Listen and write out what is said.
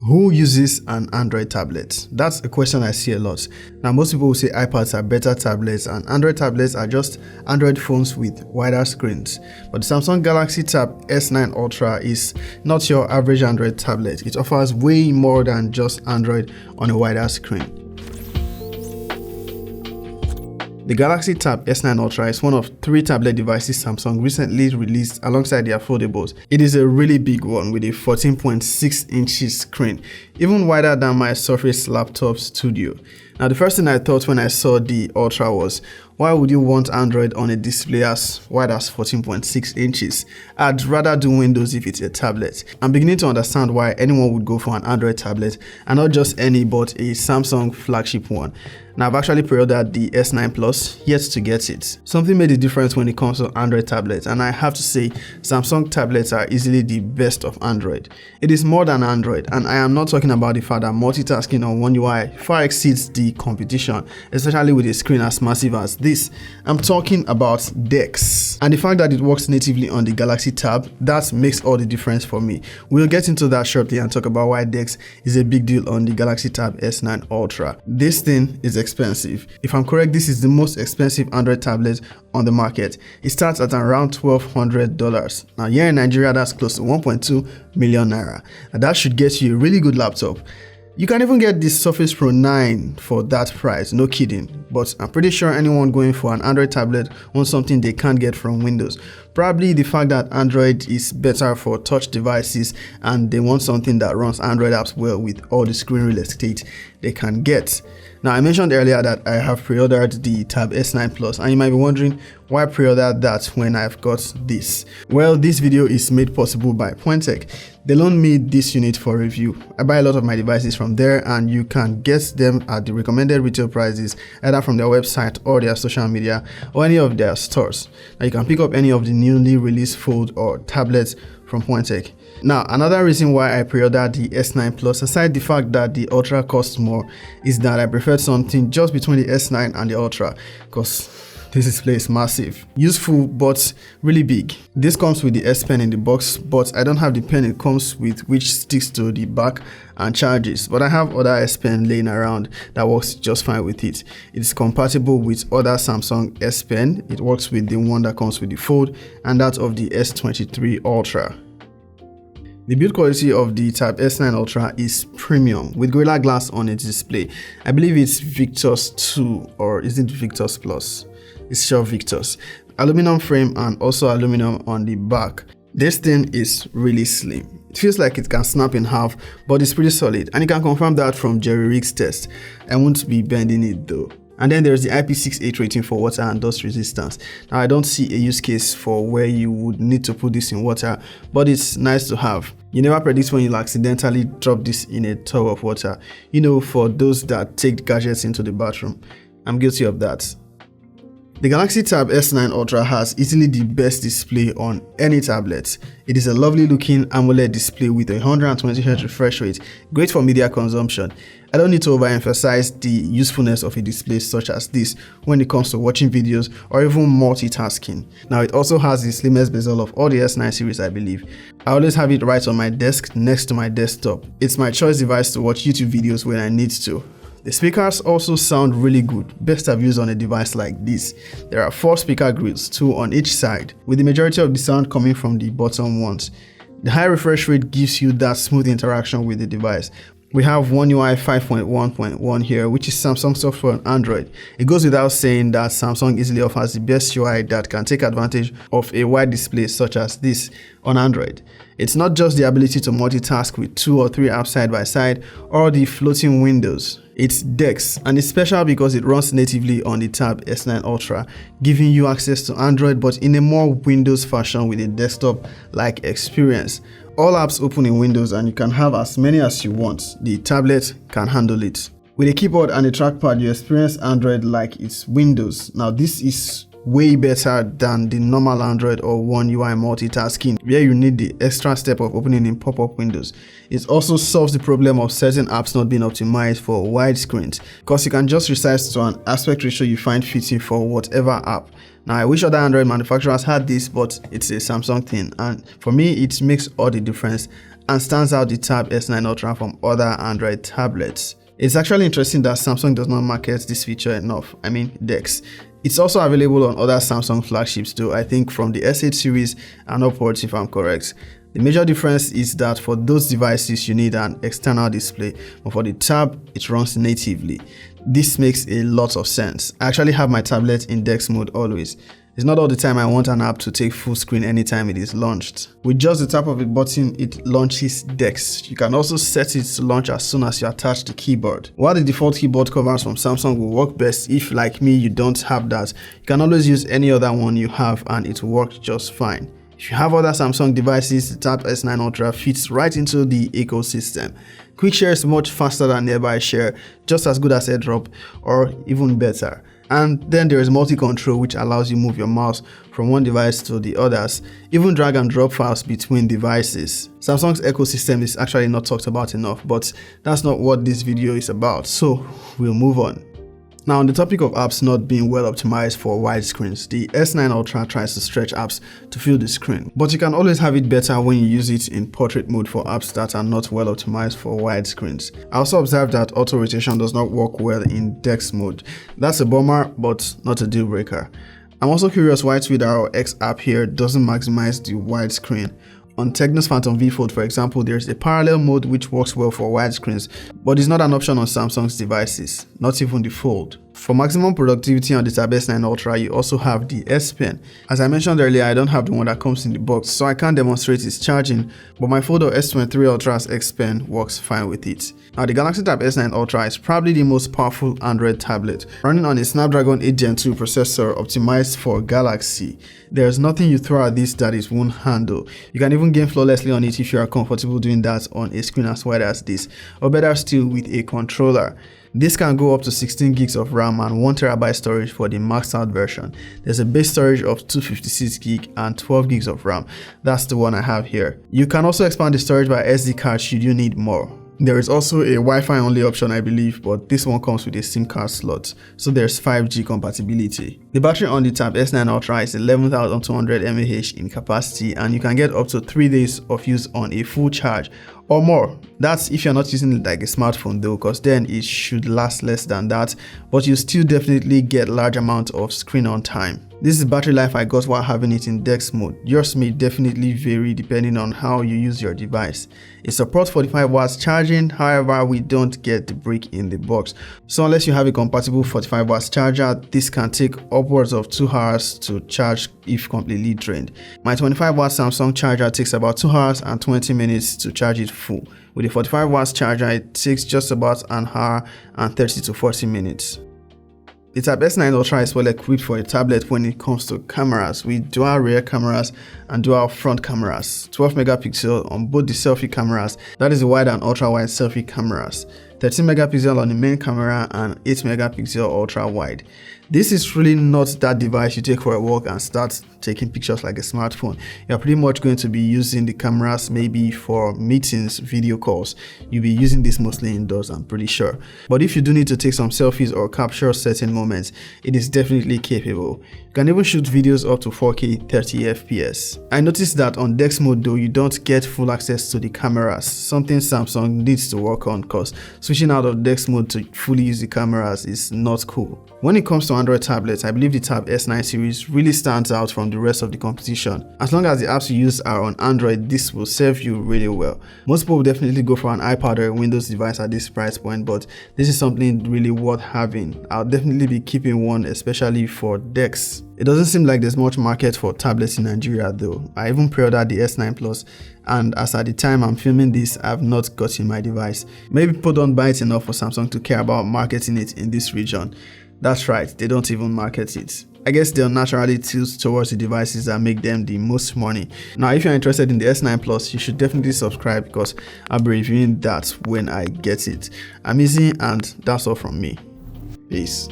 Who uses an Android tablet? That's a question I see a lot. Now, most people will say iPads are better tablets and Android tablets are just Android phones with wider screens. But the Samsung Galaxy Tab S9 Ultra is not your average Android tablet. It offers way more than just Android on a wider screen. The Galaxy Tab S9 Ultra is one of 3 tablet devices Samsung recently released alongside their foldables. It is a really big one with a 14.6 inches screen, even wider than my Surface Laptop Studio. Now, the first thing I thought when I saw the Ultra was, why would you want Android on a display as wide as 14.6 inches? I'd rather do Windows if it's a tablet. I'm beginning to understand why anyone would go for an Android tablet, and not just any, but a Samsung flagship one. Now, I've actually pre-ordered the S9 Plus, yet to get it. Something made a difference when it comes to Android tablets, and I have to say, Samsung tablets are easily the best of Android. It is more than Android, and I am not talking about the fact that multitasking on One UI far exceeds the competition, especially with a screen as massive as this. I'm talking about DeX, and the fact that it works natively on the Galaxy Tab, that makes all the difference for me. We'll get into that shortly and talk about why DeX is a big deal on the Galaxy Tab S9 Ultra. This thing is expensive. If I'm correct, this is the most expensive Android tablet on the market. It starts at around $1,200. Now, here in Nigeria, that's close to 1.2 million naira, and that should get you a really good laptop. You can even get the Surface Pro 9 for that price, no kidding. But I'm pretty sure anyone going for an Android tablet wants something they can't get from Windows. Probably the fact that Android is better for touch devices and they want something that runs Android apps well with all the screen real estate they can get. Now, I mentioned earlier that I have pre-ordered the Tab S9 Plus, and you might be wondering why pre-order that when I've got this. Well, this video is made possible by Pointech. They loaned me this unit for review. I buy a lot of my devices from there, and you can get them at the recommended retail prices either from their website or their social media or any of their stores. Now, you can pick up any of the newly released fold or tablets from Pointech. Now, another reason why I pre-ordered the S9 Plus, aside the fact that the Ultra costs more, is that I preferred something just between the S9 and the Ultra, because this display is massive, useful but really big. This comes with the S Pen in the box, but I don't have the pen it comes with, which sticks to the back and charges. But I have other S Pen laying around that works just fine with it. It's compatible with other Samsung S Pen. It works with the one that comes with the Fold and that of the S23 Ultra. The build quality of the Tab S9 Ultra is premium with Gorilla Glass on its display. I believe it's Victus 2, or is it Victus Plus? It's sure Victus. Aluminum frame and also aluminum on the back. This thing is really slim. It feels like it can snap in half, but it's pretty solid, and you can confirm that from Jerry Riggs' test. I won't be bending it though. And then there's the IP68 rating for water and dust resistance. Now, I don't see a use case for where you would need to put this in water, but it's nice to have. You never predict when you'll accidentally drop this in a tub of water. You know, for those that take gadgets into the bathroom. I'm guilty of that. The Galaxy Tab S9 Ultra has easily the best display on any tablet. It is a lovely looking AMOLED display with a 120Hz refresh rate, great for media consumption. I don't need to overemphasize the usefulness of a display such as this when it comes to watching videos or even multitasking. Now, it also has the slimmest bezel of all the S9 series, I believe. I always have it right on my desk next to my desktop. It's my choice device to watch YouTube videos when I need to. The speakers also sound really good, best I've used on a device like this. There are 4 speaker grills, 2 on each side, with the majority of the sound coming from the bottom ones. The high refresh rate gives you that smooth interaction with the device. We have One UI 5.1.1 here, which is Samsung software on Android. It goes without saying that Samsung easily offers the best UI that can take advantage of a wide display such as this on Android. It's not just the ability to multitask with 2 or 3 apps side by side or the floating windows. It's DeX, and it's special because it runs natively on the Tab S9 Ultra, giving you access to Android but in a more Windows fashion with a desktop-like experience. All apps open in Windows and you can have as many as you want. The tablet can handle it. With a keyboard and a trackpad, you experience Android like it's Windows. Now, this is way better than the normal Android or One UI multitasking, where you need the extra step of opening in pop-up windows. It also solves the problem of certain apps not being optimized for wide screens, because you can just resize to an aspect ratio you find fitting for whatever app. Now, I wish other Android manufacturers had this, but it's a Samsung thing, and for me, it makes all the difference and stands out the Tab S9 Ultra from other Android tablets. It's actually interesting that Samsung does not market this feature enough. I mean, DeX. It's also available on other Samsung flagships too, I think from the S8 series and upwards if I'm correct. The major difference is that for those devices you need an external display, but for the Tab it runs natively. This makes a lot of sense. I actually have my tablet in DeX mode always. It's not all the time I want an app to take full screen anytime it is launched. With just the tap of a button, it launches DeX. You can also set it to launch as soon as you attach the keyboard. While the default keyboard covers from Samsung will work best if, like me, you don't have that, you can always use any other one you have and it will work just fine. If you have other Samsung devices, the Tab S9 Ultra fits right into the ecosystem. Quick share is much faster than nearby share, just as good as AirDrop or even better. And then there is multi-control, which allows you move your mouse from one device to the others, even drag and drop files between devices. Samsung's ecosystem is actually not talked about enough, but that's not what this video is about, so we'll move on. Now, on the topic of apps not being well optimized for wide screens, the S9 Ultra tries to stretch apps to fill the screen, but you can always have it better when you use it in portrait mode for apps that are not well optimized for wide screens. I also observed that auto rotation does not work well in DeX mode. That's a bummer, but not a deal breaker. I'm also curious why Twitter or X app here doesn't maximize the wide screen. On Tecno's Phantom V Fold, for example, there's a parallel mode which works well for wide screens, but is not an option on Samsung's devices, not even the Fold. For maximum productivity on the Tab S9 Ultra, you also have the S Pen. As I mentioned earlier, I don't have the one that comes in the box, so I can't demonstrate its charging, but my Fold S23 Ultra's X Pen works fine with it. Now, the Galaxy Tab S9 Ultra is probably the most powerful Android tablet, running on a Snapdragon 8 Gen 2 processor optimized for Galaxy. There's nothing you throw at this that it won't handle. You can even game flawlessly on it if you are comfortable doing that on a screen as wide as this, or better still with a controller. This can go up to 16 gigs of RAM and 1TB storage for the maxed out version. There's a base storage of 256 gig and 12 gigs of RAM. That's the one I have here. You can also expand the storage by SD card should you need more. There is also a Wi-Fi only option, I believe, but this one comes with a SIM card slot, so there's 5G compatibility. The battery on the Tab S9 Ultra is 11,200 mAh in capacity, and you can get up to 3 days of use on a full charge or more. That's if you're not using it like a smartphone though, because then it should last less than that, but you still definitely get large amount of screen on time. This is battery life I got while having it in DeX mode. Yours may definitely vary depending on how you use your device. It supports 45 watts charging, however we don't get the brick in the box. So unless you have a compatible 45 watts charger, this can take upwards of 2 hours to charge if completely drained. My 25 watt Samsung charger takes about 2 hours and 20 minutes to charge it full. With a 45 watts charger, it takes just about an hour and 30 to 40 minutes. The Tab S9 Ultra is well equipped for a tablet when it comes to cameras, with dual rear cameras and dual front cameras, 12 megapixel on both the selfie cameras, that is the wide and ultra wide selfie cameras, 13 megapixel on the main camera and 8 megapixel ultra wide. This is really not that device you take for a walk and start taking pictures like a smartphone. You're pretty much going to be using the cameras maybe for meetings, video calls. You'll be using this mostly indoors, I'm pretty sure. But if you do need to take some selfies or capture certain moments, it is definitely capable. You can even shoot videos up to 4K 30 FPS. I noticed that on DeX mode though, you don't get full access to the cameras, something Samsung needs to work on, because switching out of DeX mode to fully use the cameras is not cool. When it comes to Android tablets, I believe the Tab S9 series really stands out from the rest of the competition. As long as the apps you use are on Android, this will serve you really well. Most people will definitely go for an iPad or a Windows device at this price point, but this is something really worth having. I'll definitely be keeping one, especially for DeX. It doesn't seem like there's much market for tablets in Nigeria though. I even pre-ordered the S9 Plus, and as at the time I'm filming this, I've not gotten my device. Maybe people don't buy it enough for Samsung to care about marketing it in this region. That's right, they don't even market it. I guess they'll naturally tilt towards the devices that make them the most money. Now, if you're interested in the S9 Plus, you should definitely subscribe because I'll be reviewing that when I get it. I'm easy, and that's all from me. Peace.